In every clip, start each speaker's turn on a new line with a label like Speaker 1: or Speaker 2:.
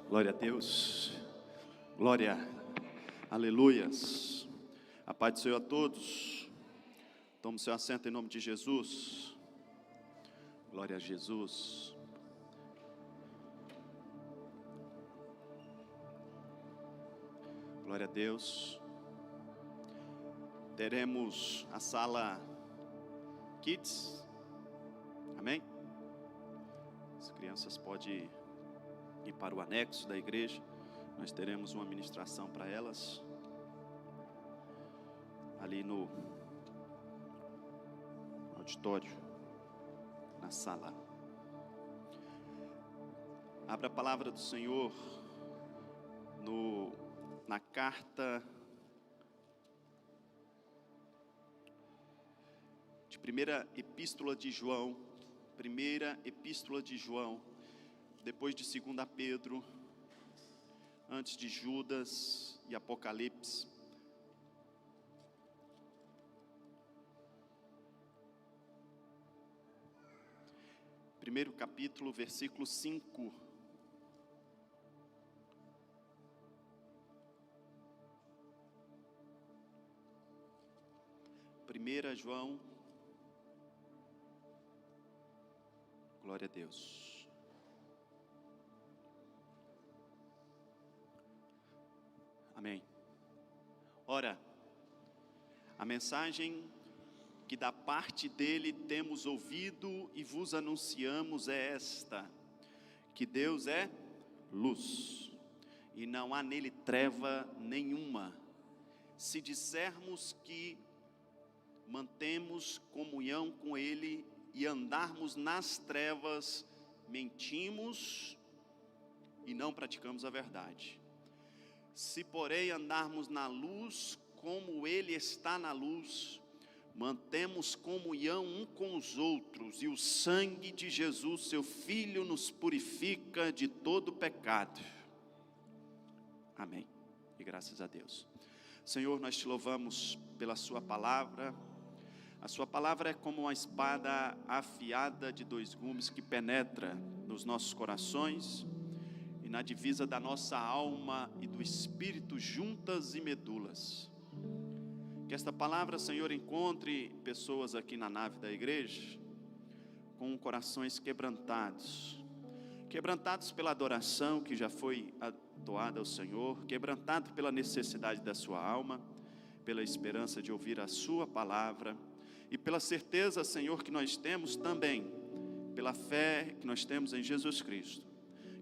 Speaker 1: Glória a Deus, glória, aleluias, a paz do Senhor a todos. Tome seu assento em nome de Jesus. Glória a Jesus. Glória a Deus. Teremos a sala Kids, amém? As crianças podem ir para o anexo da igreja. Nós teremos uma ministração para elas ali no auditório, na sala. Abra a palavra do Senhor na carta de primeira epístola de João, depois de 2 Pedro, antes de Judas e Apocalipse. Primeiro capítulo, versículo 5. Primeira João. Glória a Deus. Amém. Ora, a mensagem que da parte dele temos ouvido e vos anunciamos é esta: que Deus é luz, e não há nele treva nenhuma. Se dissermos que mantemos comunhão com ele e andarmos nas trevas, mentimos e não praticamos a verdade. Se porém andarmos na luz, como ele está na luz, mantemos comunhão um com os outros, e o sangue de Jesus, seu Filho, nos purifica de todo pecado. Amém. E graças a Deus. Senhor, nós te louvamos pela sua palavra. A sua palavra é como uma espada afiada de 2 gumes que penetra nos nossos corações e na divisa da nossa alma e do espírito, juntas e medulas. Que esta palavra, Senhor, encontre pessoas aqui na nave da igreja com corações quebrantados pela adoração que já foi doada ao Senhor, quebrantado pela necessidade da sua alma, pela esperança de ouvir a sua palavra e pela certeza, Senhor, que nós temos também, pela fé que nós temos em Jesus Cristo,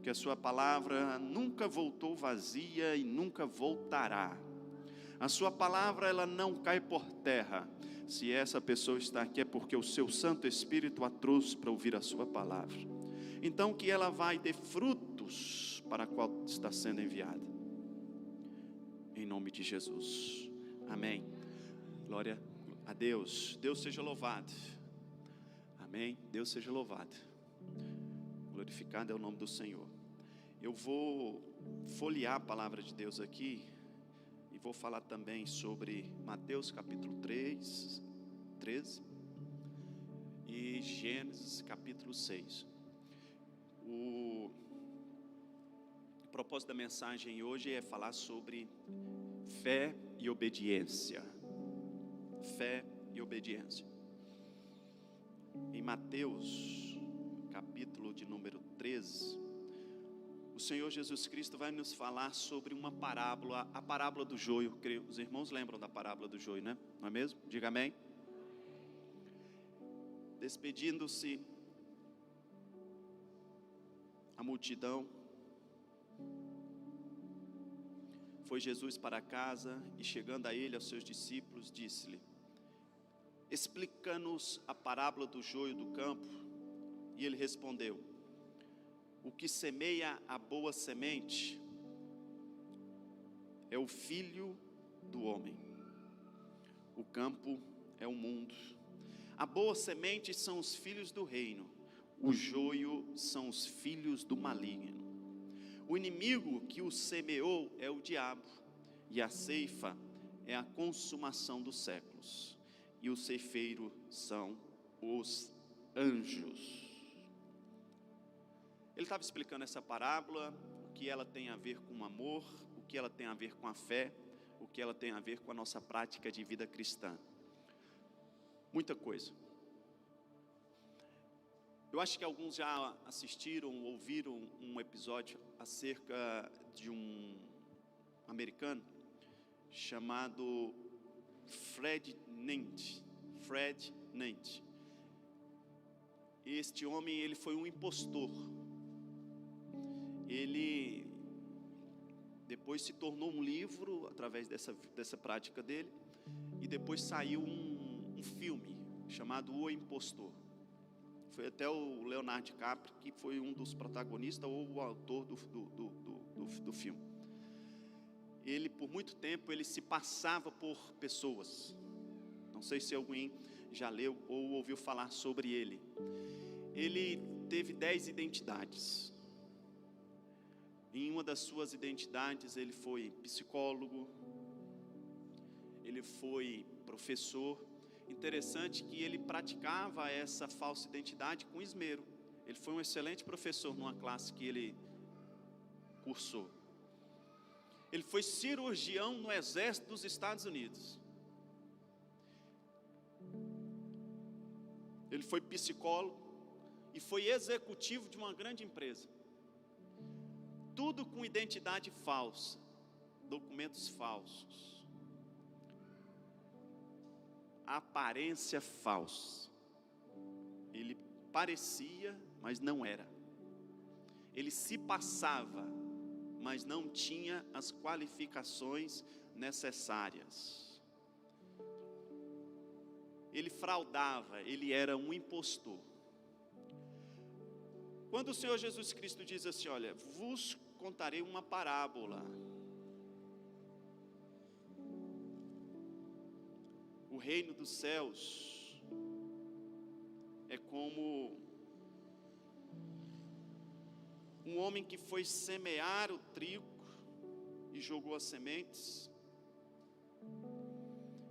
Speaker 1: que a sua palavra nunca voltou vazia e nunca voltará. A sua palavra, ela não cai por terra. Se essa pessoa está aqui é porque o seu Santo Espírito a trouxe para ouvir a sua palavra. Então que ela vai ter frutos para a qual está sendo enviada. Em nome de Jesus. Amém. Glória a Deus. Deus seja louvado. Amém. Deus seja louvado. Glorificado é o nome do Senhor. Eu vou folhear a palavra de Deus aqui e vou falar também sobre Mateus capítulo 13 e Gênesis capítulo 6. O propósito da mensagem hoje é falar sobre fé e obediência. Fé e obediência. Em Mateus capítulo de número 13, o Senhor Jesus Cristo vai nos falar sobre uma parábola, a parábola do joio. Creio, os irmãos lembram da parábola do joio, né? Não é mesmo? Diga amém. Despedindo-se a multidão, foi Jesus para casa e, chegando a ele, aos seus discípulos, disse-lhe: explica-nos a parábola do joio do campo. E ele respondeu: o que semeia a boa semente é o Filho do homem. O campo é o mundo. A boa semente são os filhos do reino. O joio são os filhos do maligno. O inimigo que o semeou é o diabo, e a ceifa é a consumação dos séculos, e o ceifeiro são os anjos. Ele estava explicando essa parábola que ela tem a ver com o amor, o que ela tem a ver com a fé, o que ela tem a ver com a nossa prática de vida cristã. Muita coisa. Eu acho que alguns já assistiram, ouviram um episódio acerca de um americano chamado Fred Nant. Este homem, ele foi um impostor. Ele depois se tornou um livro através dessa prática dele, e depois saiu um filme chamado O Impostor. Foi até o Leonardo DiCaprio que foi um dos protagonistas ou o autor do filme. Ele, por muito tempo, ele se passava por pessoas. Não sei se alguém já leu ou ouviu falar sobre ele. Ele teve 10 identidades. Em uma das suas identidades, ele foi psicólogo, ele foi professor. Interessante que ele praticava essa falsa identidade com esmero. Ele foi um excelente professor numa classe que ele cursou. Ele foi cirurgião no exército dos Estados Unidos. Ele foi psicólogo e foi executivo de uma grande empresa. Tudo com identidade falsa, documentos falsos, aparência falsa. Ele parecia, mas não era. Ele se passava, mas não tinha as qualificações necessárias. Ele fraudava, ele era um impostor. Quando o Senhor Jesus Cristo diz assim, olha, vos contarei uma parábola. O reino dos céus é como um homem que foi semear o trigo e jogou as sementes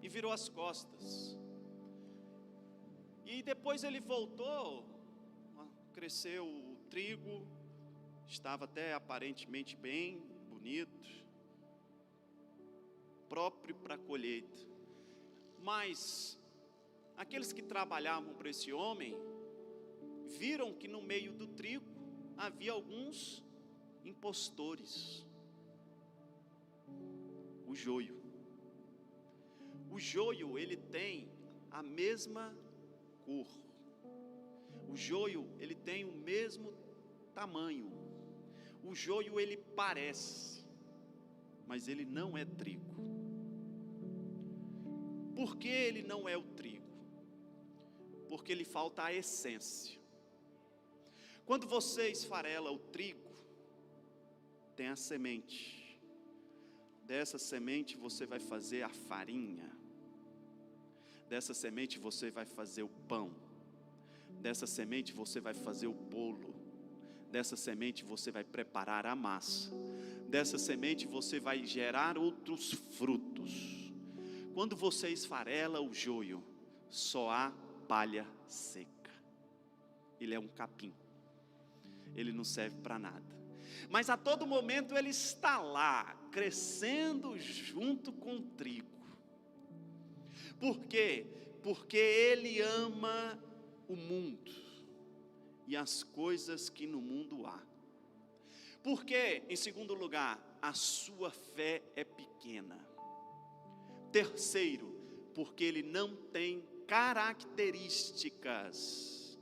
Speaker 1: e virou as costas. E depois ele voltou, cresceu o trigo, estava até aparentemente bem, bonito, próprio para a colheita. Mas aqueles que trabalhavam para esse homem viram que no meio do trigo havia alguns impostores. O joio. O joio, ele tem a mesma cor. O joio, ele tem o mesmo tamanho. O joio, ele parece, mas ele não é trigo. Por que ele não é o trigo? Porque lhe falta a essência. Quando você esfarela o trigo, tem a semente. Dessa semente você vai fazer a farinha. Dessa semente você vai fazer o pão. Dessa semente você vai fazer o bolo. Dessa semente você vai preparar a massa. Dessa semente você vai gerar outros frutos. Quando você esfarela o joio, só há palha seca. Ele é um capim. Ele não serve para nada. Mas a todo momento ele está lá, crescendo junto com o trigo. Por quê? Porque ele ama o mundo e as coisas que no mundo há. Porque, em segundo lugar, a sua fé é pequena. Terceiro, porque ele não tem características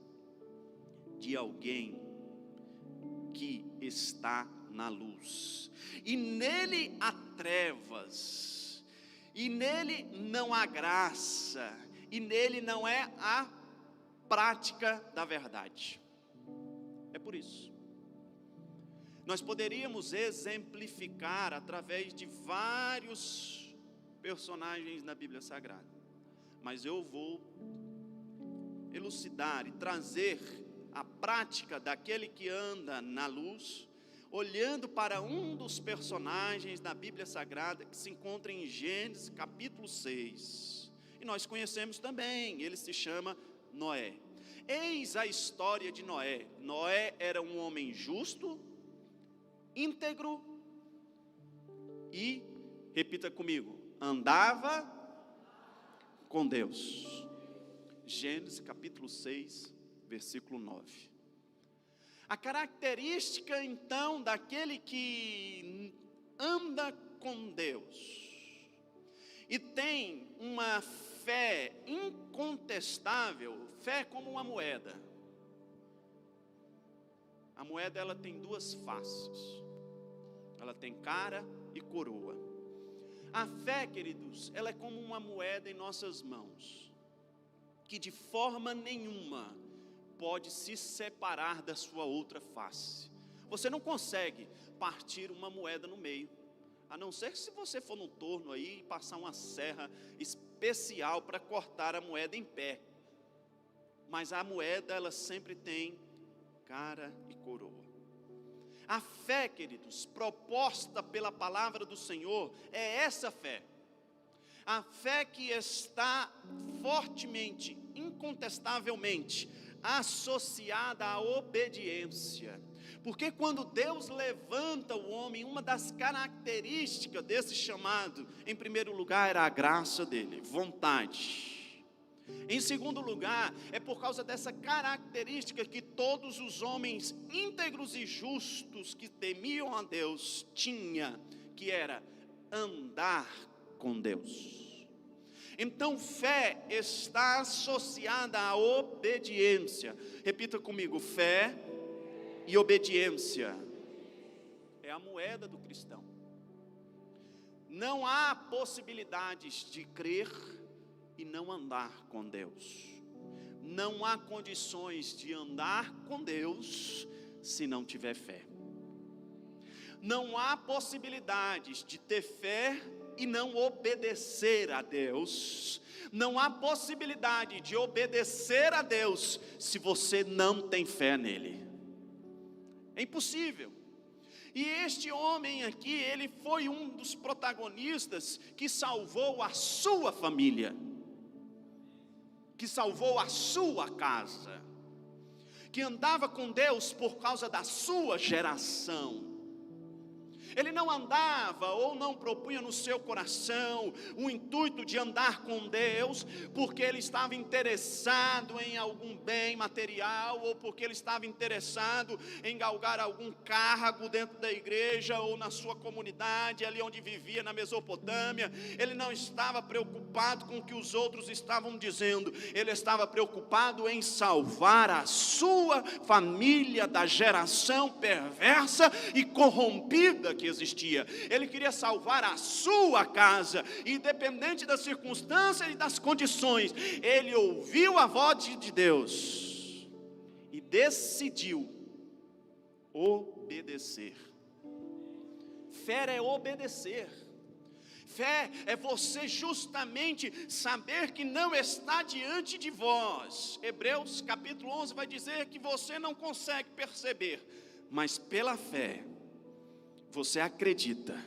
Speaker 1: de alguém que está na luz. E nele há trevas, e nele não há graça, e nele não é a prática da verdade. É por isso. Nós poderíamos exemplificar através de vários personagens na Bíblia Sagrada, mas eu vou elucidar e trazer a prática daquele que anda na luz, olhando para um dos personagens da Bíblia Sagrada que se encontra em Gênesis capítulo 6, e nós conhecemos também, ele se chama Noé. Eis a história de Noé. Noé era um homem justo, íntegro e, repita comigo, andava com Deus. Gênesis capítulo 6, versículo 9. A característica então daquele que anda com Deus e tem uma fé incontestável, fé como uma moeda. A moeda ela tem duas faces, ela tem cara e coroa. A fé, queridos, ela é como uma moeda em nossas mãos, que de forma nenhuma pode se separar da sua outra face. Você não consegue partir uma moeda no meio, a não ser que se você for no torno aí e passar uma serra especial para cortar a moeda em pé. Mas a moeda ela sempre tem cara e coroa. A fé, queridos, proposta pela palavra do Senhor é essa fé. A fé que está fortemente, incontestavelmente associada à obediência. Porque quando Deus levanta o homem, uma das características desse chamado, em primeiro lugar, era a graça dele, vontade. Em segundo lugar, é por causa dessa característica que todos os homens íntegros e justos que temiam a Deus tinham, que era andar com Deus. Então, fé está associada à obediência. Repita comigo, fé e obediência é a moeda do cristão. Não há possibilidades de crer e não andar com Deus. Não há condições de andar com Deus se não tiver fé. Não há possibilidades de ter fé e não obedecer a Deus. Não há possibilidade de obedecer a Deus se você não tem fé nele. É impossível. E este homem aqui, ele foi um dos protagonistas que salvou a sua família, que salvou a sua casa, que andava com Deus por causa da sua geração. Ele não andava ou não propunha no seu coração o intuito de andar com Deus porque ele estava interessado em algum bem material ou porque ele estava interessado em galgar algum cargo dentro da igreja ou na sua comunidade, ali onde vivia na Mesopotâmia. Ele não estava preocupado com o que os outros estavam dizendo, ele estava preocupado em salvar a sua família da geração perversa e corrompida que existia. Ele queria salvar a sua casa, independente das circunstâncias e das condições. Ele ouviu a voz de Deus e decidiu obedecer. Fé é obedecer. Fé é você justamente saber que não está diante de vós. Hebreus capítulo 11 vai dizer que você não consegue perceber, mas pela fé você acredita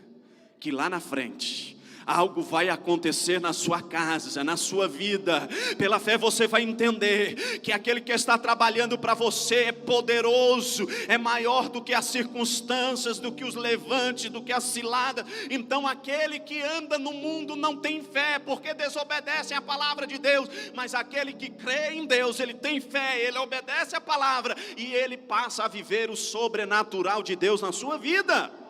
Speaker 1: que lá na frente algo vai acontecer na sua casa, na sua vida. Pela fé você vai entender que aquele que está trabalhando para você é poderoso, é maior do que as circunstâncias, do que os levantes, do que a cilada. Então aquele que anda no mundo não tem fé, porque desobedecem a palavra de Deus. Mas aquele que crê em Deus, ele tem fé, ele obedece a palavra e ele passa a viver o sobrenatural de Deus na sua vida.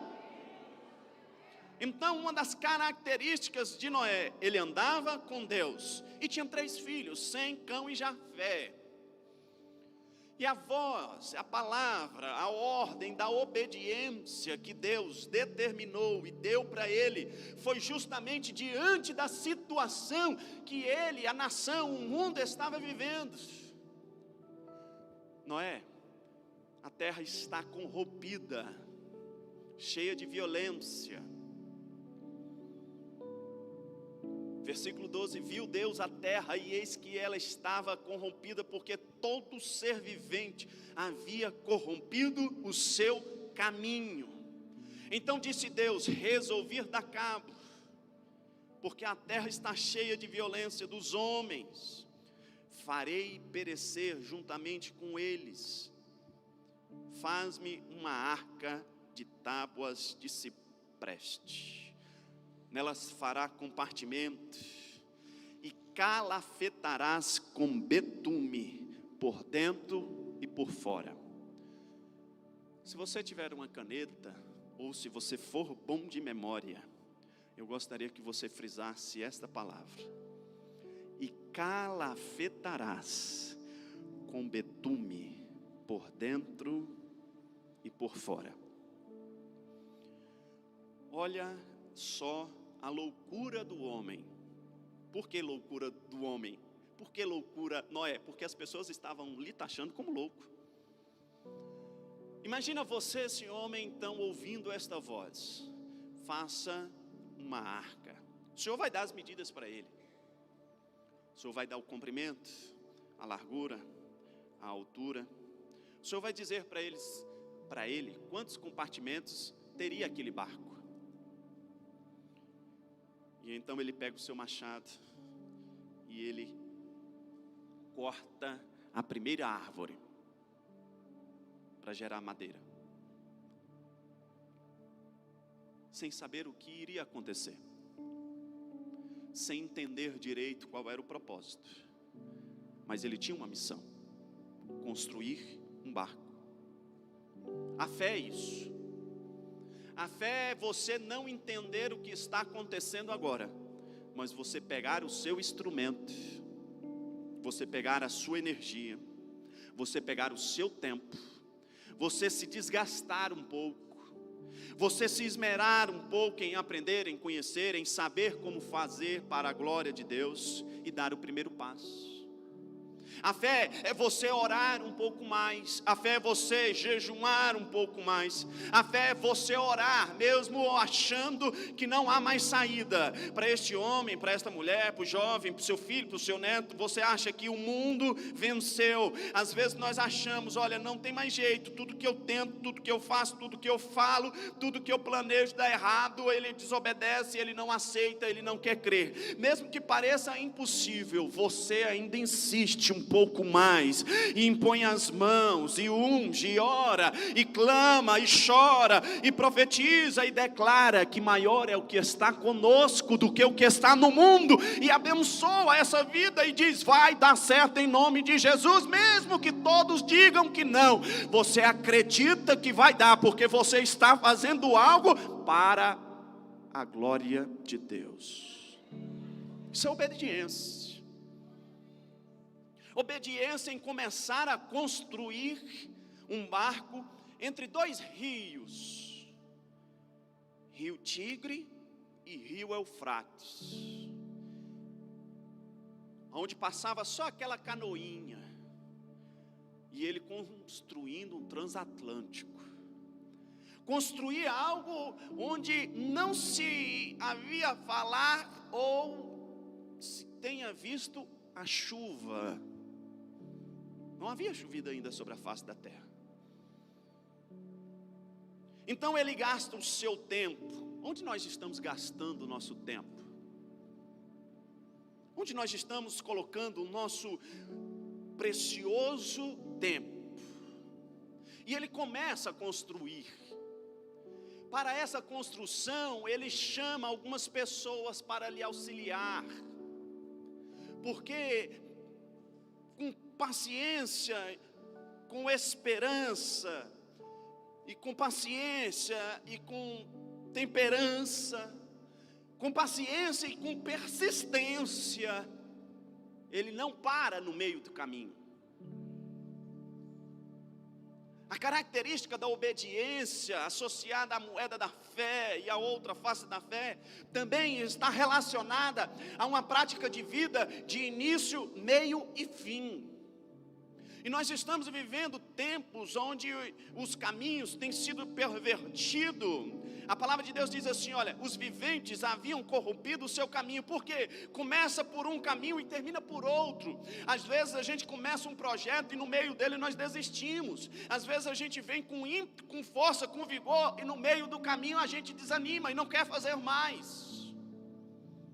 Speaker 1: Então, uma das características de Noé, ele andava com Deus e tinha 3 filhos, Sem, Cão e Jafé. E a voz, a palavra, a ordem da obediência que Deus determinou e deu para ele, foi justamente diante da situação que ele, a nação, o mundo estava vivendo. Noé, a terra está corrompida, cheia de violência. Versículo 12, viu Deus a terra e eis que ela estava corrompida, porque todo ser vivente havia corrompido o seu caminho. Então disse Deus, resolvi dar cabo, porque a terra está cheia de violência dos homens, farei perecer juntamente com eles, faz-me uma arca de tábuas de cipreste. Nelas fará compartimento e calafetarás com betume por dentro e por fora. Se você tiver uma caneta, ou se você for bom de memória, eu gostaria que você frisasse esta palavra: e calafetarás com betume por dentro e por fora. Olha só a loucura do homem. Por que loucura do homem? Por que loucura, Noé? Porque as pessoas estavam lhe taxando como louco. Imagina você, esse homem, então, ouvindo esta voz: faça uma arca. O Senhor vai dar as medidas para ele. O Senhor vai dar o comprimento, a largura, a altura. O Senhor vai dizer para ele, quantos compartimentos teria aquele barco. E então ele pega o seu machado e ele corta a primeira árvore para gerar madeira, sem saber o que iria acontecer, sem entender direito qual era o propósito, mas ele tinha uma missão: construir um barco. A fé é isso. A fé é você não entender o que está acontecendo agora, mas você pegar o seu instrumento, você pegar a sua energia, você pegar o seu tempo, você se desgastar um pouco, você se esmerar um pouco em aprender, em conhecer, em saber como fazer para a glória de Deus e dar o primeiro passo. A fé é você orar um pouco mais. A fé é você jejuar um pouco mais. A fé é você orar mesmo achando que não há mais saída para este homem, para esta mulher, para o jovem, para o seu filho, para o seu neto. Você acha que o mundo venceu. Às vezes nós achamos: olha, não tem mais jeito, tudo que eu tento, tudo que eu faço, tudo que eu falo, tudo que eu planejo dá errado. Ele desobedece, ele não aceita, ele não quer crer. Mesmo que pareça impossível, você ainda insiste um pouco mais, e impõe as mãos, e unge, e ora, e clama, e chora, e profetiza, e declara que maior é o que está conosco do que o que está no mundo, e abençoa essa vida, e diz: vai dar certo em nome de Jesus, mesmo que todos digam que não. Você acredita que vai dar, porque você está fazendo algo para a glória de Deus. Isso é obediência. Obediência em começar a construir um barco entre dois rios, Rio Tigre e Rio Eufrates, onde passava só aquela canoinha, e ele construindo um transatlântico, construir algo onde não se havia falar ou se tenha visto a chuva. Não havia chovido ainda sobre a face da terra. Então ele gasta o seu tempo. Onde nós estamos gastando o nosso tempo? Onde nós estamos colocando o nosso precioso tempo? E ele começa a construir. Para essa construção, ele chama algumas pessoas para lhe auxiliar. Porque com paciência, com esperança, e com paciência e com temperança, com paciência e com persistência, ele não para no meio do caminho. A característica da obediência associada à moeda da fé e à outra face da fé também está relacionada a uma prática de vida de início, meio e fim. E nós estamos vivendo tempos onde os caminhos têm sido pervertidos. A palavra de Deus diz assim: olha, os viventes haviam corrompido o seu caminho. Por quê? Começa por um caminho e termina por outro. Às vezes a gente começa um projeto e no meio dele nós desistimos. Às vezes a gente vem com ímpeto, com força, com vigor, e no meio do caminho a gente desanima e não quer fazer mais.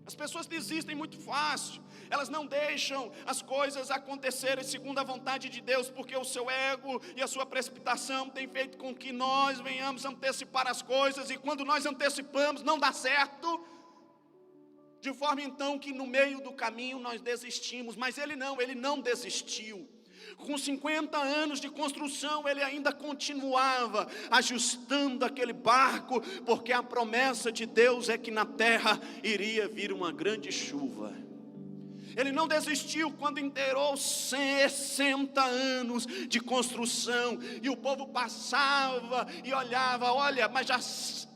Speaker 1: As pessoas desistem muito fácil. Elas não deixam as coisas acontecerem segundo a vontade de Deus, porque o seu ego e a sua precipitação tem feito com que nós venhamos antecipar as coisas, e quando nós antecipamos não dá certo, de forma então que no meio do caminho nós desistimos. Mas ele não desistiu. Com 50 anos de construção, ele ainda continuava ajustando aquele barco, porque a promessa de Deus é que na terra iria vir uma grande chuva. Ele não desistiu quando inteirou 60 anos de construção, e o povo passava e olhava: olha, mas já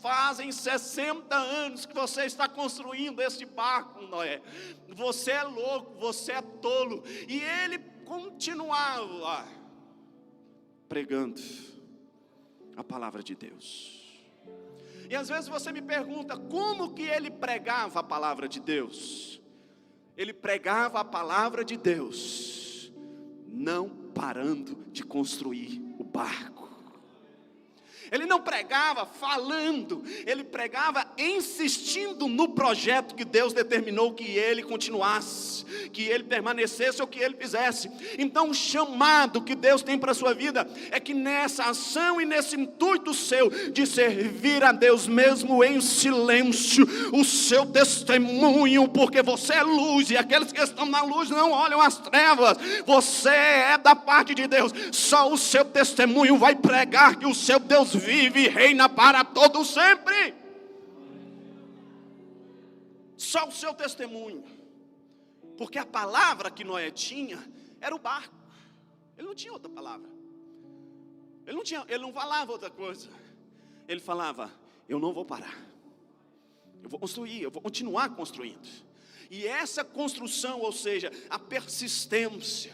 Speaker 1: fazem 60 anos que você está construindo esse barco, Noé. Você é louco, você é tolo. E ele continuava pregando a palavra de Deus. E às vezes você me pergunta: como que ele pregava a palavra de Deus? Ele pregava a palavra de Deus, não parando de construir o barco. Ele não pregava falando, ele pregava insistindo no projeto que Deus determinou que ele continuasse, que ele permanecesse ou que ele fizesse. Então o chamado que Deus tem para a sua vida é que nessa ação e nesse intuito seu de servir a Deus mesmo em silêncio, o seu testemunho, porque você é luz e aqueles que estão na luz não olham as trevas, você é da parte de Deus, só o seu testemunho vai pregar que o seu Deus vive e reina para todo sempre. Só o seu testemunho. Porque a palavra que Noé tinha era o barco. Ele não tinha outra palavra. Ele não falava outra coisa. Ele falava: eu não vou parar. Eu vou construir, eu vou continuar construindo. E essa construção, ou seja, a persistência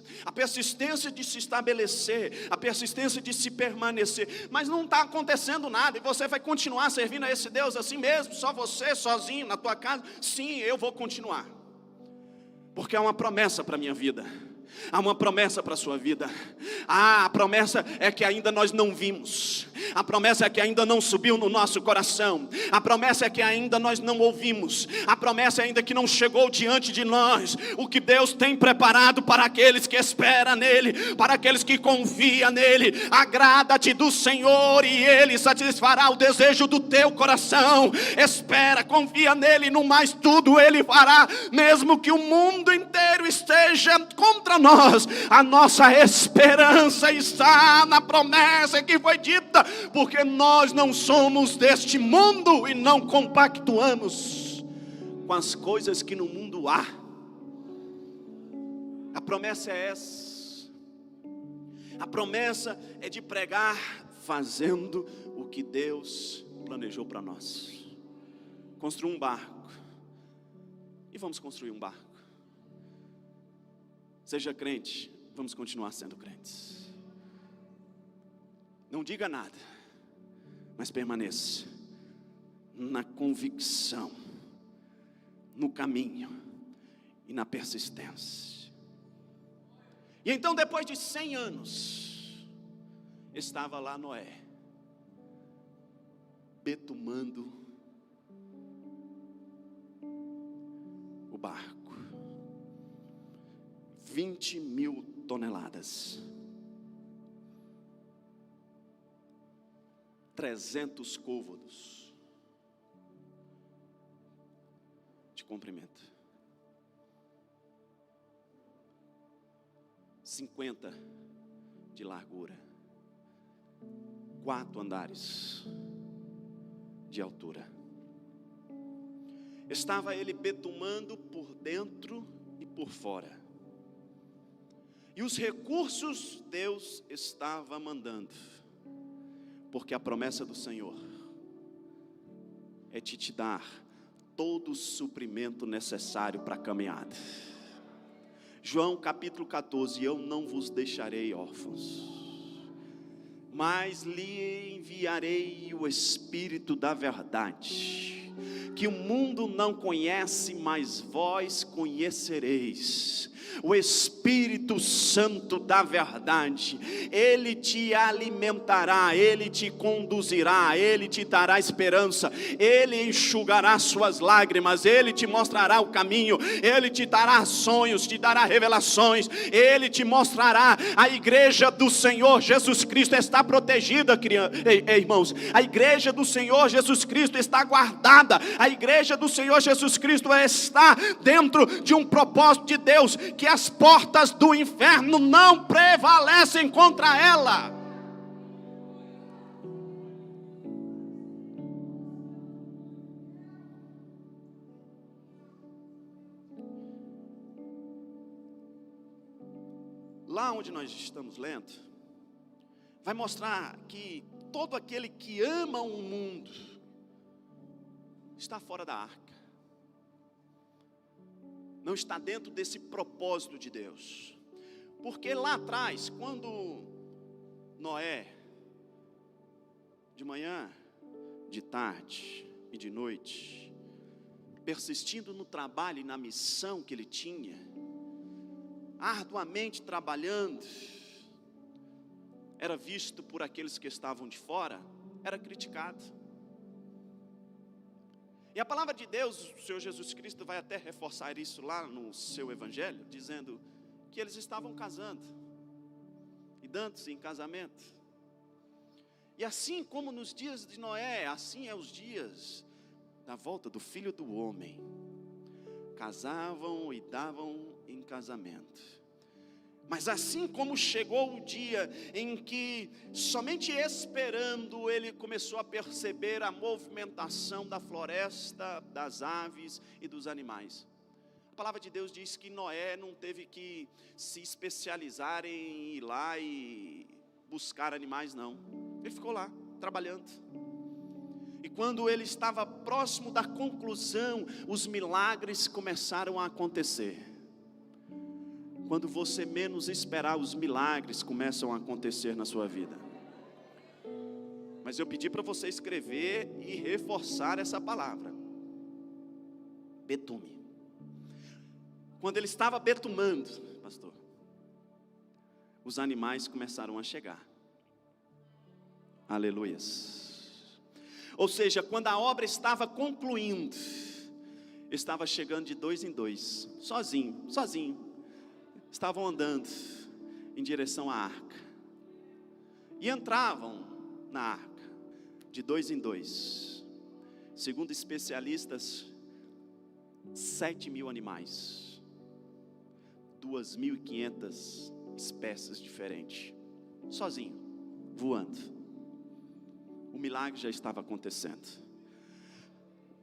Speaker 1: de se estabelecer, a persistência de se permanecer, mas não está acontecendo nada, e você vai continuar servindo a esse Deus assim mesmo, só você, sozinho, na tua casa? Sim, eu vou continuar, porque há uma promessa para a minha vida, há uma promessa para a sua vida. A promessa é que ainda nós não vimos, a promessa é que ainda não subiu no nosso coração, a promessa é que ainda nós não ouvimos, a promessa é ainda que não chegou diante de nós. O que Deus tem preparado para aqueles que esperam nele, para aqueles que confiam nele. Agrada-te do Senhor e ele satisfará o desejo do teu coração. Espera, confia nele, no mais tudo ele fará. Mesmo que o mundo inteiro esteja contra nós, a nossa esperança está na promessa que foi dita, porque nós não somos deste mundo e não compactuamos com as coisas que no mundo há. A promessa é essa. A promessa é de pregar fazendo o que Deus planejou para nós. Construir um barco. E vamos construir um barco. Seja crente, vamos continuar sendo crentes. Não diga nada, mas permaneça na convicção, no caminho e na persistência. E então, depois de 100 anos, estava lá Noé, betumando o barco. 20.000 toneladas. 300 côvados de comprimento. 50 de largura. 4 andares de altura. Estava ele betumando por dentro e por fora. E os recursos Deus estava mandando, porque a promessa do Senhor é de te dar todo o suprimento necessário para a caminhada. João capítulo 14: eu não vos deixarei órfãos, mas lhe enviarei o Espírito da verdade, que o mundo não conhece, mas vós conhecereis. O Espírito Santo da verdade, Ele te alimentará, Ele te conduzirá, Ele te dará esperança, Ele enxugará suas lágrimas, Ele te mostrará o caminho, Ele te dará sonhos, te dará revelações, Ele te mostrará. A igreja do Senhor Jesus Cristo está protegida, irmãos. A igreja do Senhor Jesus Cristo está guardada. A igreja do Senhor Jesus Cristo está dentro de um propósito de Deus, que as portas do inferno não prevalecem contra ela. Lá onde nós estamos lendo, vai mostrar que todo aquele que ama o mundo está fora da arca. Não está dentro desse propósito de Deus. Porque lá atrás, quando Noé, de manhã, de tarde e de noite, persistindo no trabalho e na missão que ele tinha, arduamente trabalhando, era visto por aqueles que estavam de fora, era criticado. E a palavra de Deus, o Senhor Jesus Cristo vai até reforçar isso lá no seu evangelho, dizendo que eles estavam casando, e dando-se em casamento. E assim como nos dias de Noé, assim é os dias da volta do Filho do Homem. Casavam e davam em casamento. Mas assim como chegou o dia em que, somente esperando, ele começou a perceber a movimentação da floresta, das aves e dos animais. A palavra de Deus diz que Noé não teve que se especializar em ir lá e buscar animais, não. Ele ficou lá, trabalhando. E quando ele estava próximo da conclusão, os milagres começaram a acontecer. Quando você menos esperar, os milagres começam a acontecer na sua vida. Mas eu pedi para você escrever e reforçar essa palavra: betume. Quando ele estava betumando, pastor, os animais começaram a chegar. Aleluias. Ou seja, quando a obra estava concluindo, estava chegando de 2 em 2, sozinho. Estavam andando em direção à arca. E entravam na arca, de 2 em 2. Segundo especialistas, 7.000 animais. 2.500 espécies diferentes. Sozinho, voando. O milagre já estava acontecendo.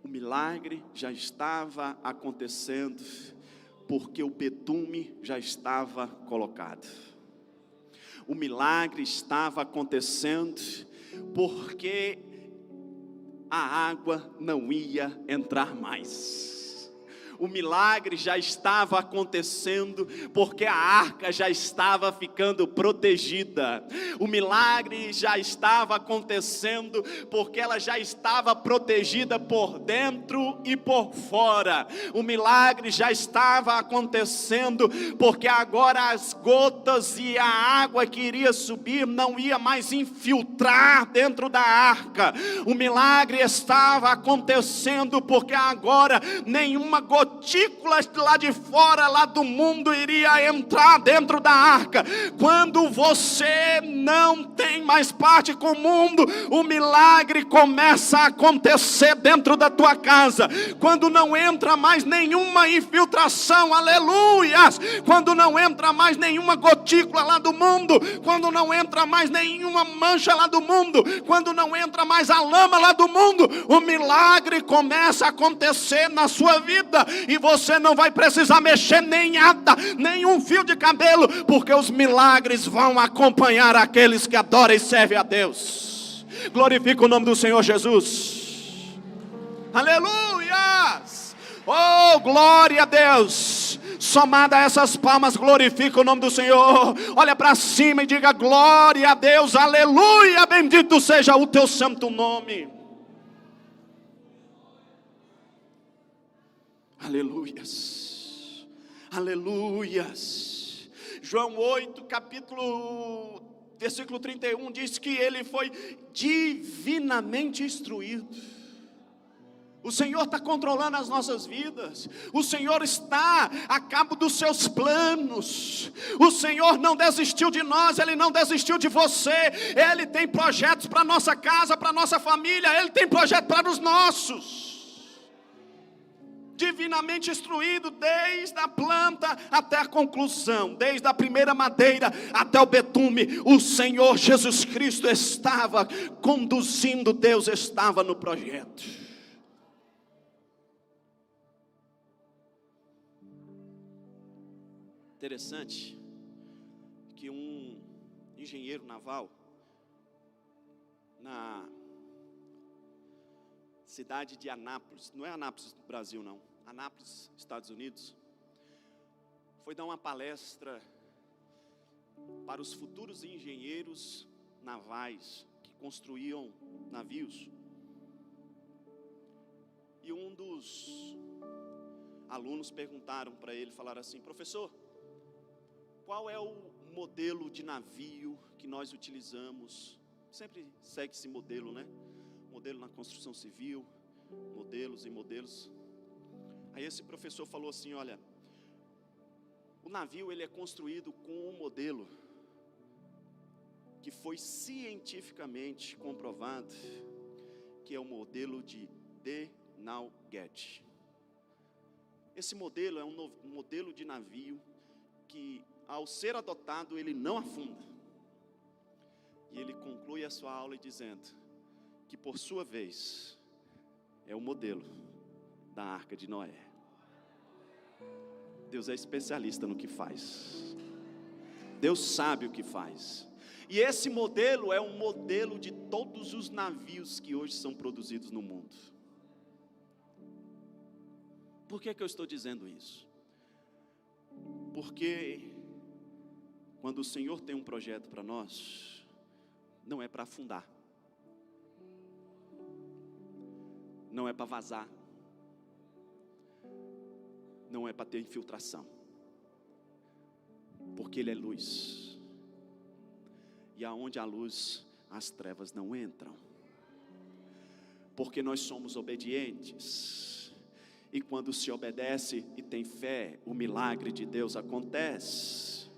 Speaker 1: O milagre já estava acontecendo, porque o betume já estava colocado. O milagre estava acontecendo, porque a água não ia entrar mais. O milagre já estava acontecendo, porque a arca já estava ficando protegida. O milagre já estava acontecendo, porque ela já estava protegida por dentro e por fora. O milagre já estava acontecendo, porque agora as gotas e a água que iria subir não ia mais infiltrar dentro da arca. O milagre estava acontecendo, porque agora nenhuma gotícula lá de fora, lá do mundo, iria entrar dentro da arca. Quando você não tem mais parte com o mundo, o milagre começa a acontecer dentro da tua casa. Quando não entra mais nenhuma infiltração, aleluias, quando não entra mais nenhuma gotícula lá do mundo, quando não entra mais nenhuma mancha lá do mundo, quando não entra mais a lama lá do mundo, o milagre começa a acontecer na sua vida. E você não vai precisar mexer nem nada, nenhum fio de cabelo, porque os milagres vão acompanhar aqueles que adoram e servem a Deus. Glorifica o nome do Senhor Jesus. Aleluias! Oh, glória a Deus! Somada a essas palmas, glorifica o nome do Senhor. Olha para cima e diga glória a Deus, aleluia, bendito seja o teu santo nome. Aleluias, aleluias. João 8, versículo 31 diz que ele foi divinamente instruído. O Senhor está controlando as nossas vidas. O Senhor está a cabo dos seus planos. O Senhor não desistiu de nós, Ele não desistiu de você. Ele tem projetos para a nossa casa, para a nossa família. Ele tem projetos para os nossos. Divinamente instruído desde a planta até a conclusão, desde a primeira madeira até o betume. O Senhor Jesus Cristo estava conduzindo, Deus estava no projeto. Interessante que um engenheiro naval na cidade de Anápolis, não é Anápolis do Brasil não, Anápolis, Estados Unidos, foi dar uma palestra para os futuros engenheiros navais que construíam navios. E um dos alunos perguntaram para ele, falaram assim: professor, qual é o modelo de navio que nós utilizamos? Sempre segue esse modelo, né? Modelo na construção civil, modelos e modelos. Aí esse professor falou assim: olha, o navio ele é construído com um modelo que foi cientificamente comprovado, que é o modelo de De Nauget. Esse modelo é um modelo de navio que, ao ser adotado, ele não afunda. E ele conclui a sua aula dizendo que, por sua vez, é o modelo da Arca de Noé. Deus é especialista no que faz. Deus sabe o que faz. E esse modelo é um modelo de todos os navios que hoje são produzidos no mundo. Por que eu estou dizendo isso? Porque quando o Senhor tem um projeto para nós, não é para afundar, não é para vazar, não é para ter infiltração, porque Ele é luz, e aonde há luz, as trevas não entram, porque nós somos obedientes, e quando se obedece e tem fé, o milagre de Deus acontece.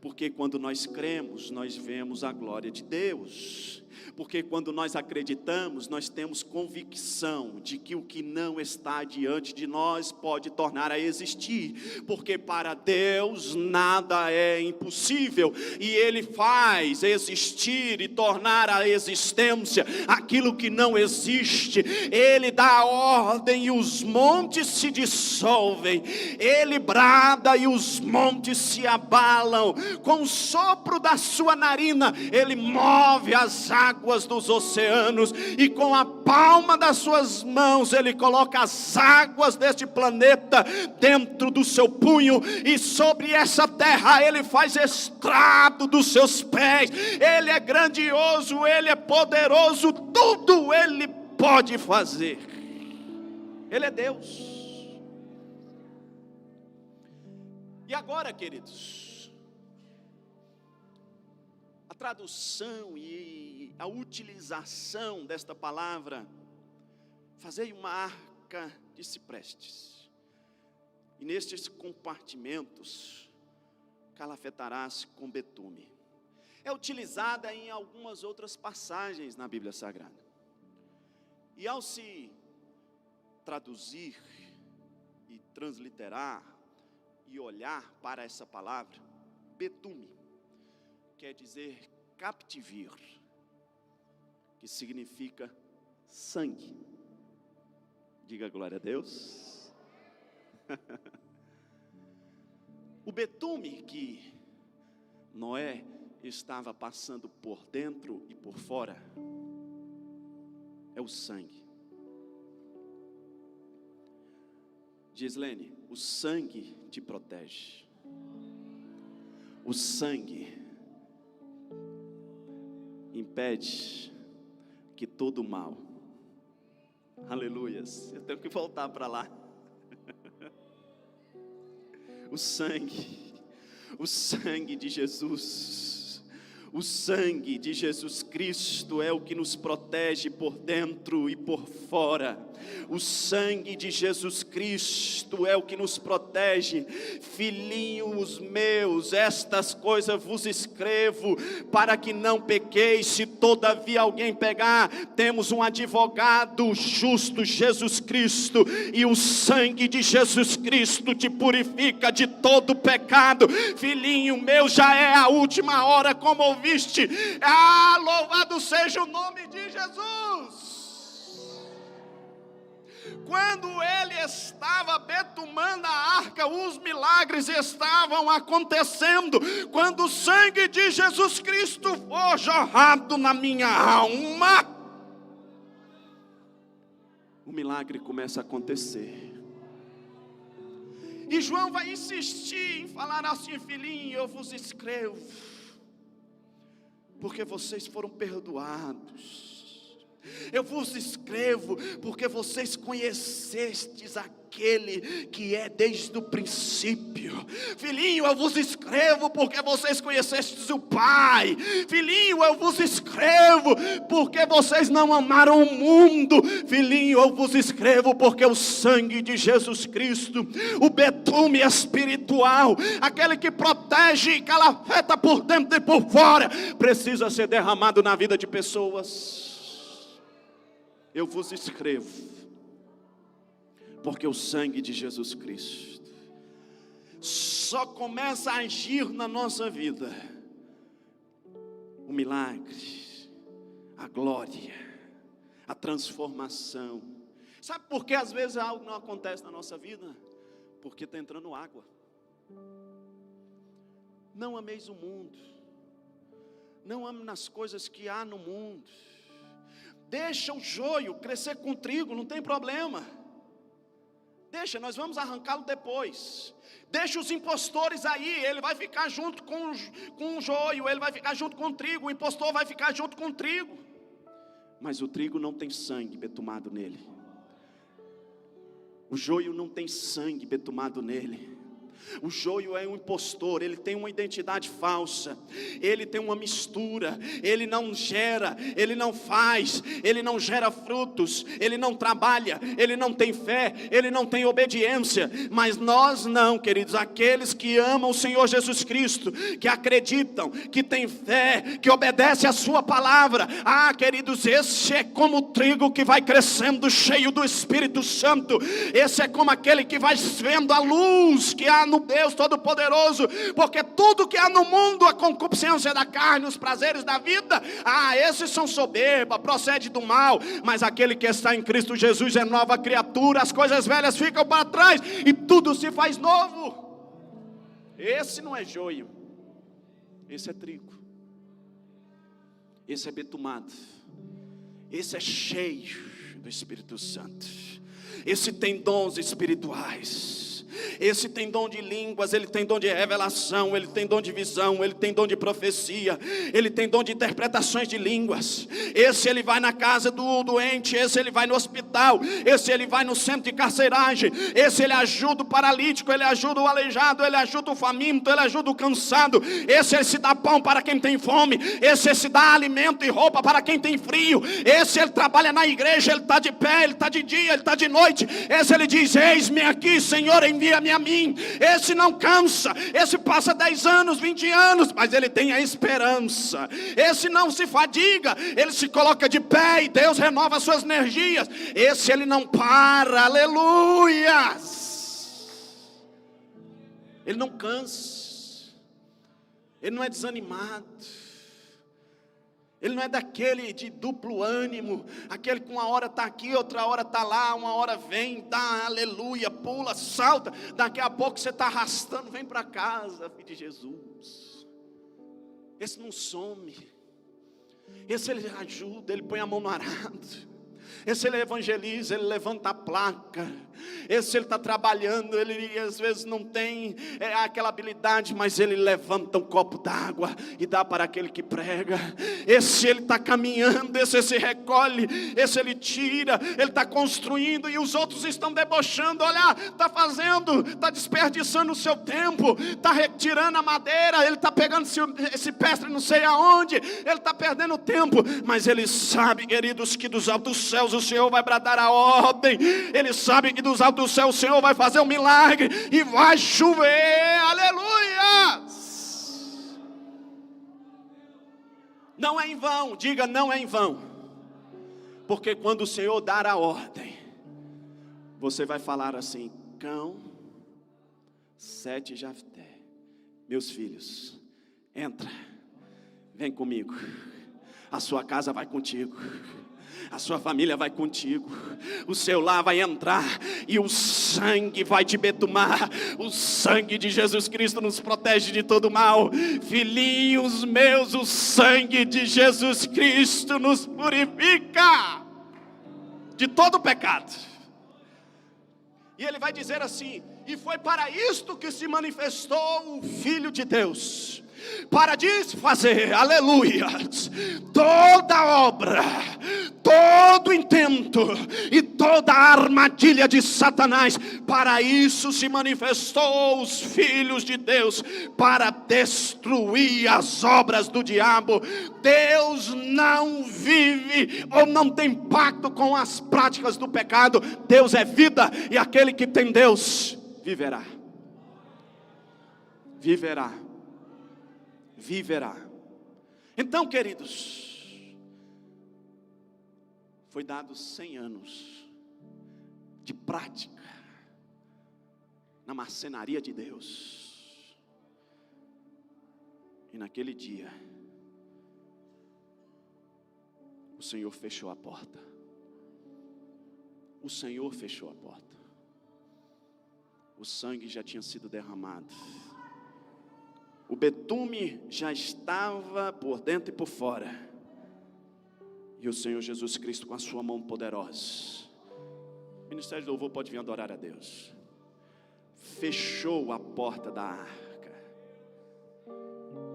Speaker 1: Porque quando nós cremos, nós vemos a glória de Deus. Porque quando nós acreditamos, nós temos convicção de que o que não está diante de nós pode tornar a existir. Porque para Deus nada é impossível, e Ele faz existir e tornar a existência aquilo que não existe. Ele dá a ordem e os montes se dissolvem. Ele brada e os montes se abalam. Com o sopro da sua narina, Ele move as águas dos oceanos, e com a palma das suas mãos Ele coloca as águas deste planeta dentro do seu punho, e sobre essa terra Ele faz estrado dos seus pés. Ele é grandioso, Ele é poderoso, tudo Ele pode fazer. Ele é Deus. E agora, queridos, a tradução e a utilização desta palavra: fazei uma arca de ciprestes, e nestes compartimentos calafetarás com betume. É utilizada em algumas outras passagens na Bíblia Sagrada. E ao se traduzir e transliterar e olhar para essa palavra, betume quer dizer captivir, que significa sangue. Diga glória a Deus. O betume que Noé estava passando por dentro e por fora é o sangue. Gislene, o sangue te protege. O sangue impede que todo mal, aleluias, eu tenho que voltar para lá. o sangue de Jesus. O sangue de Jesus Cristo é o que nos protege por dentro e por fora. O sangue de Jesus Cristo é o que nos protege. Filhinhos meus, estas coisas vos escrevo para que não pequeis. Se todavia alguém pegar, temos um advogado justo, Jesus Cristo, e o sangue de Jesus Cristo te purifica de todo pecado. Filhinho meu, já é a última hora, como ouviste. Louvado seja o nome de Jesus. Quando ele estava betumando a arca, os milagres estavam acontecendo. Quando o sangue de Jesus Cristo for jorrado na minha alma, o milagre começa a acontecer. E João vai insistir em falar assim: filhinho, eu vos escrevo porque vocês foram perdoados. Eu vos escrevo porque vocês conhecestes aquele que é desde o princípio. Filhinho, eu vos escrevo porque vocês conhecestes o Pai. Filhinho, eu vos escrevo porque vocês não amaram o mundo. Filhinho, eu vos escrevo porque o sangue de Jesus Cristo, o betume espiritual, aquele que protege e calafeta por dentro e por fora, precisa ser derramado na vida de pessoas. Eu vos escrevo porque o sangue de Jesus Cristo só começa a agir na nossa vida o milagre, a glória, a transformação. Sabe por que às vezes algo não acontece na nossa vida? Porque está entrando água. Não ameis o mundo, não ame nas coisas que há no mundo. Deixa o joio crescer com trigo, não tem problema. Deixa, nós vamos arrancá-lo depois. Deixa os impostores aí, ele vai ficar junto com o joio, ele vai ficar junto com o trigo, o impostor vai ficar junto com o trigo. Mas o trigo não tem sangue betumado nele. O joio não tem sangue betumado nele. O joio é um impostor, ele tem uma identidade falsa, ele tem uma mistura, ele não gera, ele não faz, ele não gera frutos, ele não trabalha, ele não tem fé, ele não tem obediência. Mas nós não, queridos, aqueles que amam o Senhor Jesus Cristo, que acreditam, que têm fé, que obedecem a sua palavra, queridos, esse é como o trigo que vai crescendo cheio do Espírito Santo. Esse é como aquele que vai vendo a luz que há no Deus Todo-Poderoso, porque tudo que há no mundo, a concupiscência da carne, os prazeres da vida, esses são soberba, procede do mal. Mas aquele que está em Cristo Jesus é nova criatura, as coisas velhas ficam para trás e tudo se faz novo. Esse não é joio, esse é trigo, esse é betumado, esse é cheio do Espírito Santo, esse tem dons espirituais. Esse tem dom de línguas, ele tem dom de revelação, ele tem dom de visão, ele tem dom de profecia, ele tem dom de interpretações de línguas. Esse ele vai na casa do doente, esse ele vai no hospital, esse ele vai no centro de carceragem, esse ele ajuda o paralítico, ele ajuda o aleijado, ele ajuda o faminto, ele ajuda o cansado. Esse ele se dá pão para quem tem fome, esse ele se dá alimento e roupa para quem tem frio. Esse ele trabalha na igreja, ele está de pé, ele está de dia, ele está de noite. Esse ele diz: eis-me aqui, Senhor, envia-me a mim. Esse não cansa, esse passa 10 anos, 20 anos, mas ele tem a esperança. Esse não se fadiga, ele se coloca de pé e Deus renova as suas energias. Esse ele não para, aleluias. Ele não cansa, ele não é desanimado, ele não é daquele de duplo ânimo, aquele que uma hora está aqui, outra hora está lá, uma hora vem, dá aleluia, pula, salta, daqui a pouco você está arrastando, vem para casa, filho de Jesus. Esse não some, esse ele ajuda, ele põe a mão no arado. Esse ele evangeliza, ele levanta a placa. Esse ele está trabalhando, ele às vezes não tem aquela habilidade, mas ele levanta um copo d'água e dá para aquele que prega. Esse ele está caminhando, esse se recolhe, esse ele tira, ele está construindo e os outros estão debochando. Olha, está fazendo, está desperdiçando o seu tempo, está retirando a madeira, ele está pegando esse pestre não sei aonde, ele está perdendo tempo, mas ele sabe, queridos, que dos altos céus o Senhor vai bradar a ordem. Ele sabe que dos altos céus o Senhor vai fazer um milagre e vai chover. Aleluia! Não é em vão, diga, não é em vão. Porque quando o Senhor dar a ordem, você vai falar assim: cão, 7 Jafté, meus filhos, entra, vem comigo, a sua casa vai contigo, a sua família vai contigo, o seu lar vai entrar e o sangue vai te betumar. O sangue de Jesus Cristo nos protege de todo mal. Filhinhos meus, o sangue de Jesus Cristo nos purifica de todo pecado. E ele vai dizer assim: e foi para isto que se manifestou o Filho de Deus, para desfazer, aleluia, toda obra, todo intento e toda armadilha de Satanás. Para isso se manifestou os filhos de Deus, para destruir as obras do diabo. Deus não vive ou não tem pacto com as práticas do pecado. Deus é vida, e aquele que tem Deus viverá. Viverá. Viverá. Então, queridos, foi dado 100 anos de prática na marcenaria de Deus. E naquele dia, o Senhor fechou a porta. O Senhor fechou a porta. O sangue já tinha sido derramado. O betume já estava por dentro e por fora. E o Senhor Jesus Cristo, com a sua mão poderosa, o ministério de louvor pode vir adorar a Deus, fechou a porta da arca.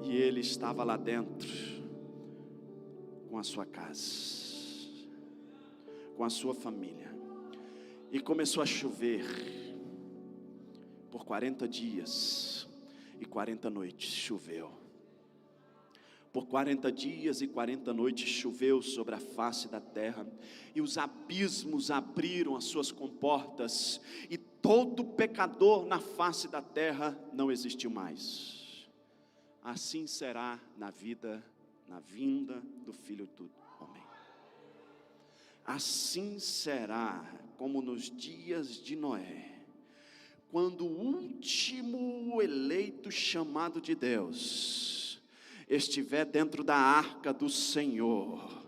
Speaker 1: E ele estava lá dentro, com a sua casa, com a sua família. E começou a chover por 40 dias e 40 noites choveu. Por 40 dias e 40 noites choveu sobre a face da terra, e os abismos abriram as suas comportas, e todo pecador na face da terra não existiu mais. Assim será na vinda do Filho do Homem. Assim será como nos dias de Noé, quando o último eleito chamado de Deus estiver dentro da arca do Senhor.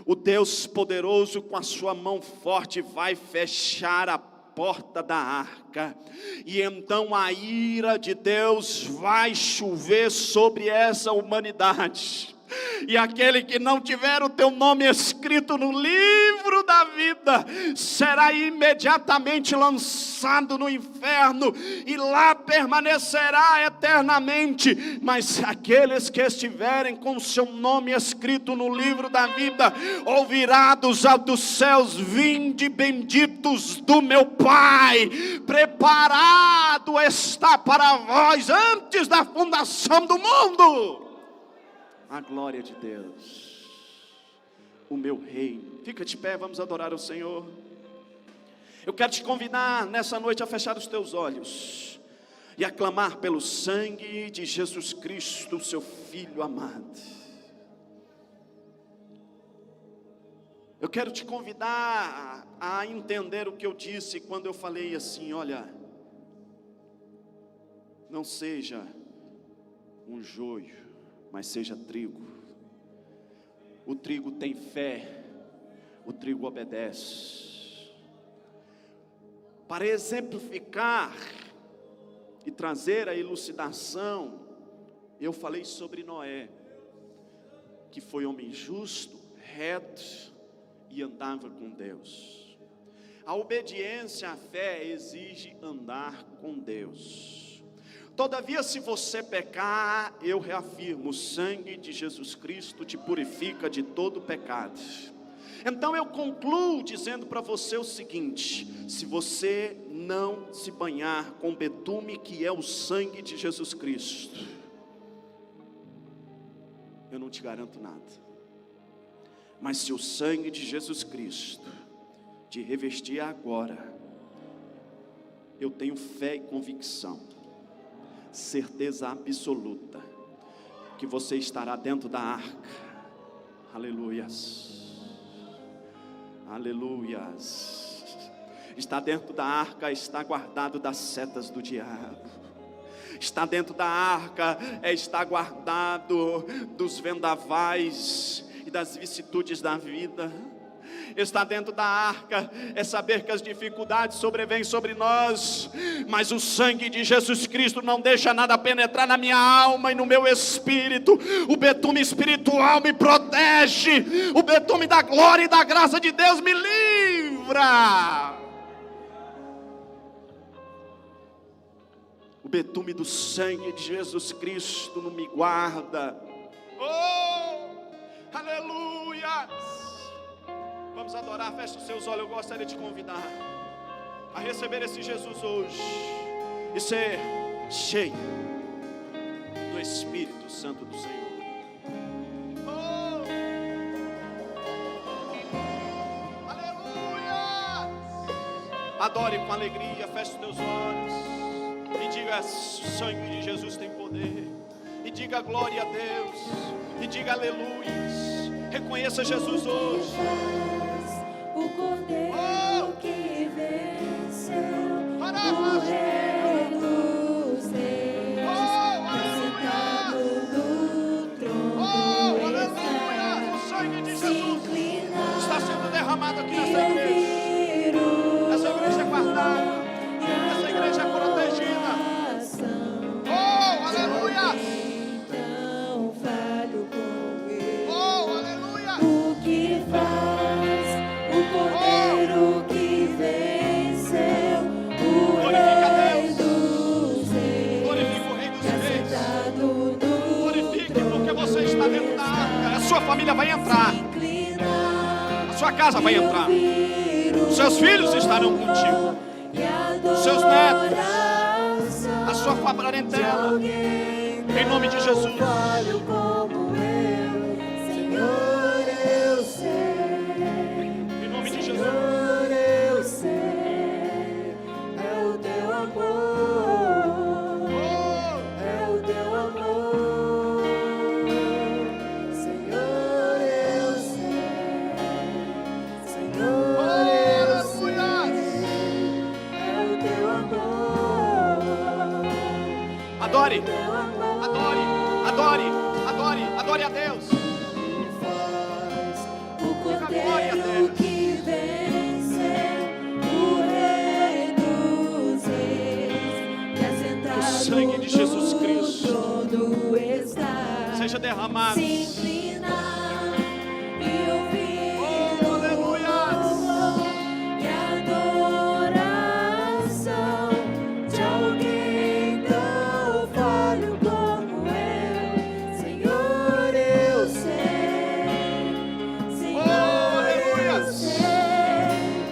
Speaker 1: O Deus poderoso, com a sua mão forte, vai fechar a porta da arca, e então a ira de Deus vai chover sobre essa humanidade. E aquele que não tiver o teu nome escrito no livro da vida será imediatamente lançado no inferno, e lá permanecerá eternamente. Mas aqueles que estiverem com o seu nome escrito no livro da vida, ouvirá dos altos céus: vinde benditos do meu Pai, preparado está para vós antes da fundação do mundo. A glória de Deus, o meu reino. Fica de pé, vamos adorar o Senhor. Eu quero te convidar nessa noite a fechar os teus olhos e a clamar pelo sangue de Jesus Cristo, seu Filho amado. Eu quero te convidar a entender o que eu disse quando eu falei assim: olha, não seja um joio, mas seja trigo. O trigo tem fé, o trigo obedece. Para exemplificar e trazer a elucidação, eu falei sobre Noé, que foi homem justo, reto e andava com Deus. A obediência à fé exige andar com Deus. Todavia, se você pecar, eu reafirmo, o sangue de Jesus Cristo te purifica de todo pecado. Então eu concluo dizendo para você o seguinte: se você não se banhar com betume, que é o sangue de Jesus Cristo, eu não te garanto nada. Mas se o sangue de Jesus Cristo te revestir agora, eu tenho fé e convicção, certeza absoluta, que você estará dentro da arca. Aleluias. Aleluias. Está dentro da arca, está guardado das setas do diabo. Está dentro da arca, está guardado dos vendavais e das vicissitudes da vida. Está dentro da arca, é saber que as dificuldades sobrevêm sobre nós, mas o sangue de Jesus Cristo não deixa nada penetrar na minha alma e no meu espírito. O betume espiritual me protege, o betume da glória e da graça de Deus me livra. O betume do sangue de Jesus Cristo não me guarda. Oh, aleluia! Vamos adorar, feche os seus olhos. Eu gostaria de te convidar a receber esse Jesus hoje e ser cheio do Espírito Santo do Senhor. Oh! Aleluia! Adore com alegria, feche os teus olhos e diga: o sangue de Jesus tem poder. E diga glória a Deus. E diga aleluias. Reconheça Jesus hoje.
Speaker 2: O Cordeiro que venceu, o Rei dos Reis, sentado no trono,
Speaker 1: o sangue de Jesus está sendo derramado aqui nessa
Speaker 2: e
Speaker 1: igreja. Essa igreja é guardada, essa igreja é protegida. Oh, aleluia!
Speaker 2: Então falo com ele.
Speaker 1: Oh, aleluia!
Speaker 2: O que faz o Cordeiro que venceu, o Rei dos Reis,
Speaker 1: Glorifique o Rei dos Reis.
Speaker 2: sentado no
Speaker 1: Glorifique porque você está dentro da arca. A sua família vai entrar, a sua casa vai entrar, os seus filhos estarão contigo, os seus netos, a sua parentela, em nome de Jesus. Em nome de Jesus.
Speaker 2: Eu sei, é o teu amor, é o teu amor, Senhor, eu sei, Senhor, eu sei, é o teu amor.
Speaker 1: Adore, adore, adore, adore, adore a Deus.
Speaker 2: O Cordeiro que venceu, o Rei dos Reis, que assentado
Speaker 1: O sangue de Jesus Cristo
Speaker 2: no trono está,
Speaker 1: seja derramado.
Speaker 2: se inclinar e ouvir
Speaker 1: Oh, aleluia!
Speaker 2: e adoração de alguém tão falho como eu, Senhor, eu sei, Senhor, eu sei,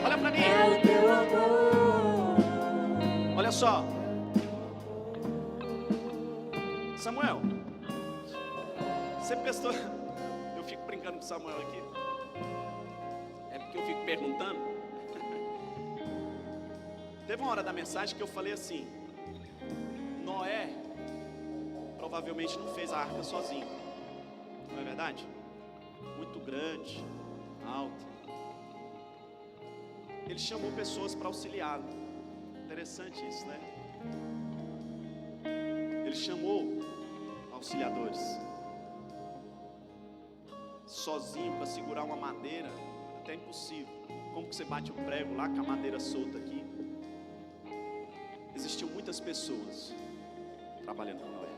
Speaker 1: Olha para mim,
Speaker 2: é o teu amor.
Speaker 1: olha só. Samuel, você pensou? Eu fico brincando com Samuel aqui. É porque eu fico perguntando. Teve uma hora da mensagem que eu falei assim: Noé provavelmente não fez a arca sozinho, não é verdade? Muito grande, alta. Ele chamou pessoas para auxiliá-lo. Interessante isso, né? Ele chamou auxiliadores. Sozinho para segurar uma madeira, até impossível. Como que você bate o prego lá com a madeira solta aqui? Existiam muitas pessoas trabalhando com Noé,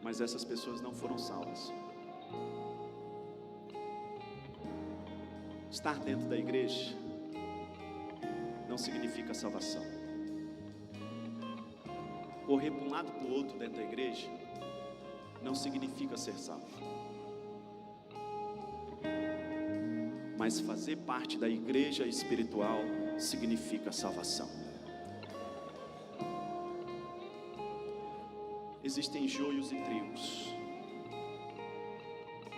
Speaker 1: mas essas pessoas não foram salvas. Estar dentro da igreja não significa salvação. Correr para um lado para o outro dentro da igreja não significa ser salvo. Mas fazer parte da igreja espiritual significa salvação. Existem joios e trigos,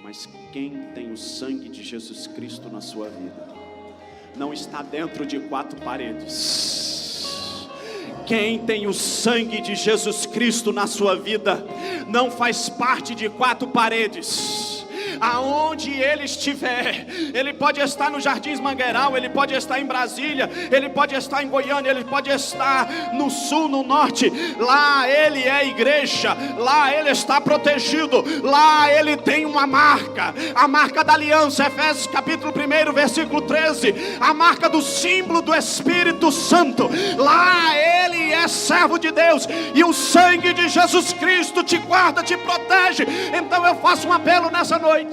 Speaker 1: mas quem tem o sangue de Jesus Cristo na sua vida não está dentro de quatro paredes. Quem tem o sangue de Jesus Cristo na sua vida não faz parte de quatro paredes. Aonde ele estiver, ele pode estar no Jardins Mangueiral, ele pode estar em Brasília, ele pode estar em Goiânia, ele pode estar no sul, no norte. Lá ele é igreja, lá ele está protegido, lá ele tem uma marca, a marca da aliança. Efésios capítulo 1, versículo 13, a marca do símbolo do Espírito Santo. Lá ele é servo de Deus, e o sangue de Jesus Cristo te guarda, te protege. Então eu faço um apelo nessa noite.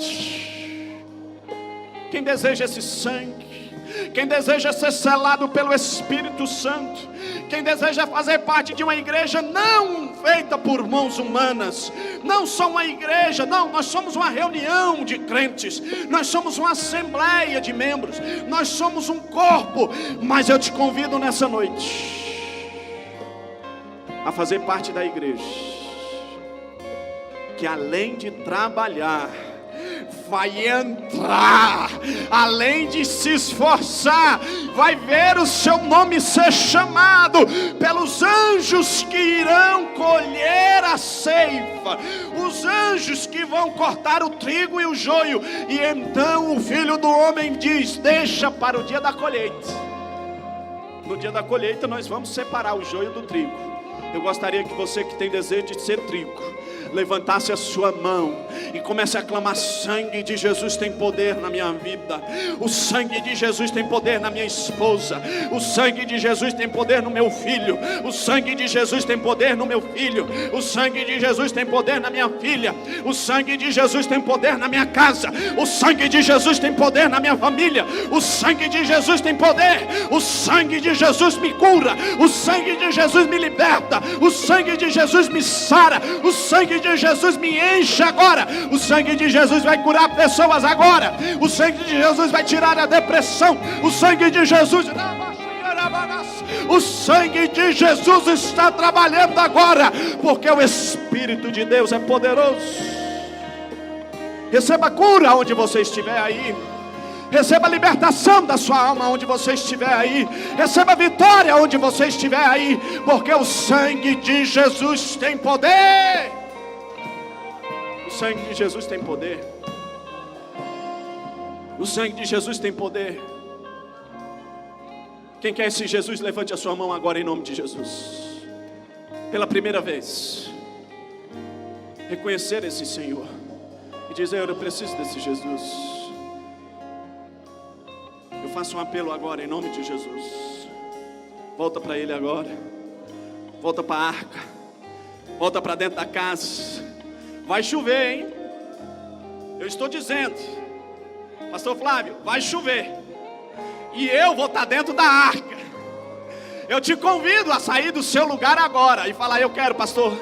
Speaker 1: Quem deseja esse sangue, quem deseja ser selado pelo Espírito Santo, quem deseja fazer parte de uma igreja não feita por mãos humanas, não só uma igreja, não, nós somos uma reunião de crentes, nós somos uma assembleia de membros, nós somos um corpo. Mas eu te convido nessa noite a fazer parte da igreja, que além de trabalhar, vai entrar, além de se esforçar, vai ver o seu nome ser chamado pelos anjos que irão colher a ceifa, os anjos que vão cortar o trigo e o joio. E então o Filho do Homem diz: deixa para o dia da colheita. No dia da colheita nós vamos separar o joio do trigo. Eu gostaria que você que tem desejo de ser trigo, levantasse a sua mão e comece a clamar: sangue de Jesus tem poder na minha vida, o sangue de Jesus tem poder na minha esposa, o sangue de Jesus tem poder no meu filho, o sangue de Jesus tem poder no meu filho, o sangue de Jesus tem poder na minha filha, o sangue de Jesus tem poder na minha casa, o sangue de Jesus tem poder na minha família, o sangue de Jesus tem poder, o sangue de Jesus me cura, o sangue de Jesus me liberta, o sangue de Jesus me sara, o sangue de Jesus me enche agora, o sangue de Jesus vai curar pessoas agora, o sangue de Jesus vai tirar a depressão, o sangue de Jesus, o sangue de Jesus está trabalhando agora, porque o Espírito de Deus é poderoso. Receba cura onde você estiver aí, receba libertação da sua alma onde você estiver aí, receba vitória onde você estiver aí, porque o sangue de Jesus tem poder. O sangue de Jesus tem poder. O sangue de Jesus tem poder. Quem quer esse Jesus, levante a sua mão agora em nome de Jesus. Pela primeira vez, reconhecer esse Senhor e dizer: eu preciso desse Jesus. Eu faço um apelo agora em nome de Jesus. Volta para Ele agora. Volta para a arca. Volta para dentro da casa. Vai chover, hein? Eu estou dizendo, Pastor Flávio, vai chover. E eu vou estar dentro da arca. Eu te convido a sair do seu lugar agora e falar: eu quero, pastor,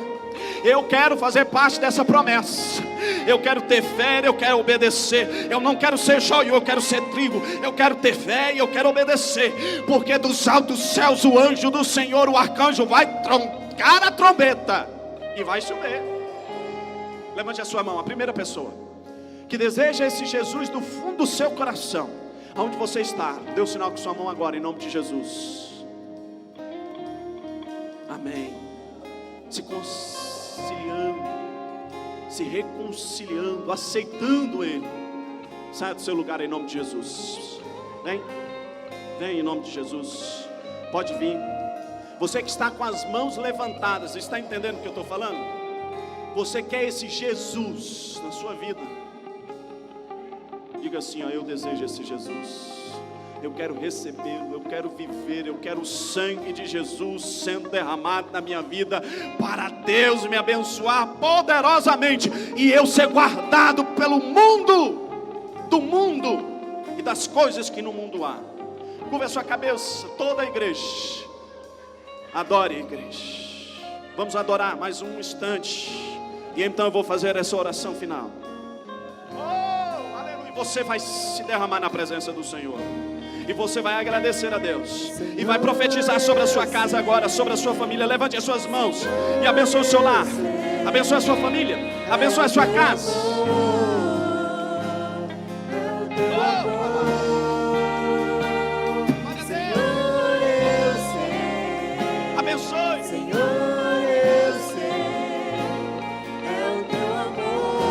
Speaker 1: eu quero fazer parte dessa promessa. Eu quero ter fé, eu quero obedecer. Eu não quero ser joio, eu quero ser trigo. Eu quero ter fé e eu quero obedecer. Porque dos altos céus o anjo do Senhor, o arcanjo, vai troncar a trombeta e vai chover. Levante a sua mão, a primeira pessoa que deseja esse Jesus do fundo do seu coração, aonde você está, dê um sinal com sua mão agora em nome de Jesus. Amém. Se conciliando, se reconciliando, aceitando Ele. Saia do seu lugar em nome de Jesus. Vem em nome de Jesus. Pode vir. Você que está com as mãos levantadas, está entendendo o que eu estou falando? Você quer esse Jesus na sua vida? Diga assim: ó, eu desejo esse Jesus. Eu quero recebê-lo, eu quero viver, eu quero o sangue de Jesus sendo derramado na minha vida, para Deus me abençoar poderosamente, e eu ser guardado pelo mundo, do mundo, e das coisas que no mundo há. Curva a sua cabeça, toda a igreja. Adore, igreja. Vamos adorar mais um instante. E então eu vou fazer essa oração final. Oh, aleluia. Você vai se derramar na presença do Senhor. E você vai agradecer a Deus. E vai profetizar sobre a sua casa agora, sobre a sua família. Levante as suas mãos e abençoe o seu lar. Abençoe a sua família. Abençoe a sua casa. Abençoe.
Speaker 2: Senhor, eu sei, é o teu amor,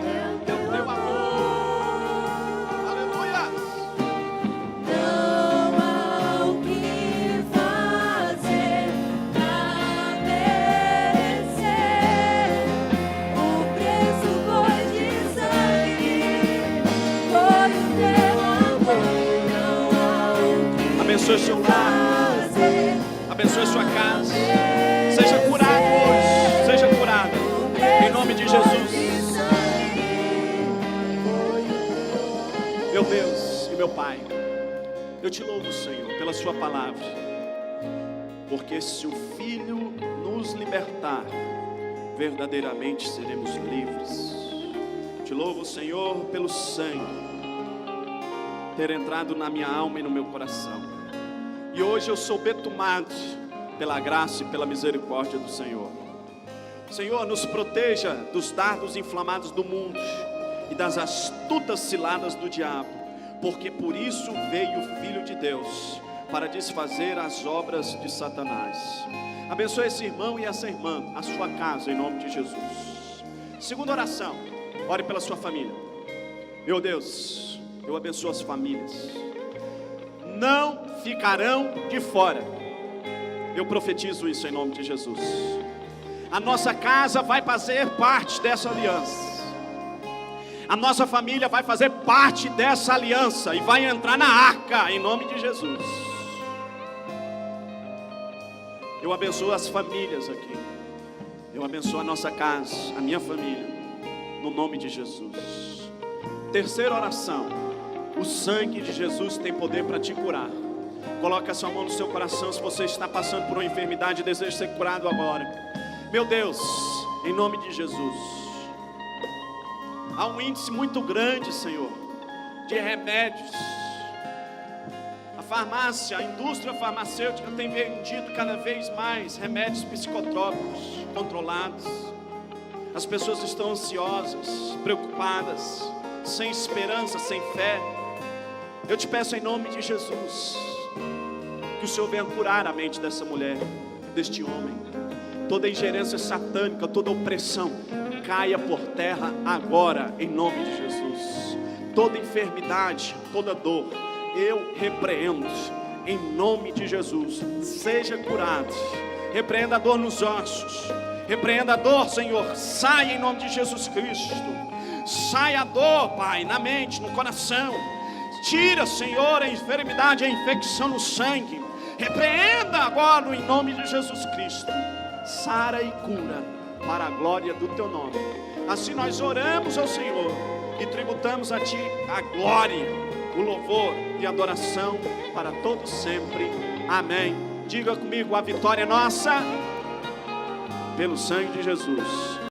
Speaker 2: é o teu
Speaker 1: amor. Aleluia.
Speaker 2: Não há o que fazer pra merecer. O preço foi de sangue, foi o teu amor. Não há o que
Speaker 1: Abençoe o seu lar. Abençoe sua casa. Seja curado hoje. Seja curado. Em nome de Jesus. Meu Deus e meu Pai, eu te louvo, Senhor, pela sua palavra. Porque se o Filho nos libertar, verdadeiramente seremos livres. Te louvo, Senhor, pelo sangue ter entrado na minha alma e no meu coração. E hoje eu sou betumado pela graça e pela misericórdia do Senhor. Senhor, nos proteja dos dardos inflamados do mundo e das astutas ciladas do diabo, porque por isso veio o Filho de Deus, para desfazer as obras de Satanás. Abençoe esse irmão e essa irmã, a sua casa, em nome de Jesus. Segunda oração, ore pela sua família. Meu Deus, eu abençoo as famílias. Não ficarão de fora. Eu profetizo isso em nome de Jesus. A nossa casa vai fazer parte dessa aliança. A nossa família vai fazer parte dessa aliança e vai entrar na arca em nome de Jesus. Eu abençoo as famílias aqui. Eu abençoo a nossa casa, a minha família, no nome de Jesus. Terceira oração. O sangue de Jesus tem poder para te curar. Coloque a sua mão no seu coração se você está passando por uma enfermidade e deseja ser curado agora. Meu Deus, em nome de Jesus. Há um índice muito grande, Senhor, de remédios. A farmácia, a indústria farmacêutica tem vendido cada vez mais remédios psicotrópicos controlados. As pessoas estão ansiosas, preocupadas, sem esperança, sem fé. Eu te peço em nome de Jesus que o Senhor venha curar a mente dessa mulher, deste homem. Toda ingerência satânica, toda opressão caia por terra agora em nome de Jesus. Toda enfermidade, toda dor, eu repreendo em nome de Jesus. Seja curado. Repreenda a dor nos ossos. Repreenda a dor, Senhor. Saia em nome de Jesus Cristo. Saia a dor, Pai, na mente, no coração. Tira, Senhor, a enfermidade, a infecção no sangue. Repreenda agora em nome de Jesus Cristo. Sara e cura para a glória do Teu nome. Assim nós oramos ao Senhor e tributamos a Ti a glória, o louvor e a adoração para todos sempre. Amém. Diga comigo, a vitória é nossa pelo sangue de Jesus.